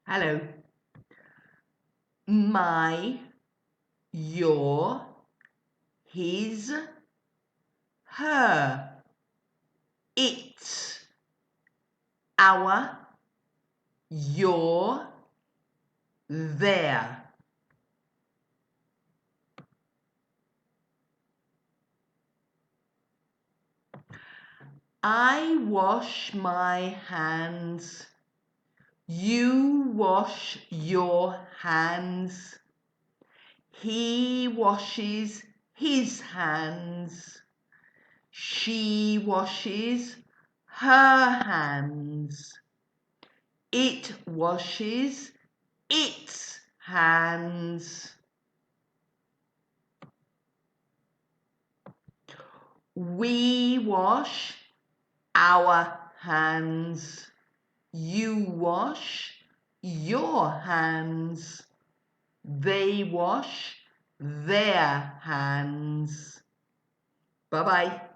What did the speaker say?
Hello. My, your, his, her, its, our, your, their. I wash my hands. You wash your hands. He washes his hands. She washes her hands. It washes its hands. We wash our hands. You wash your hands. They wash their hands. Bye-bye.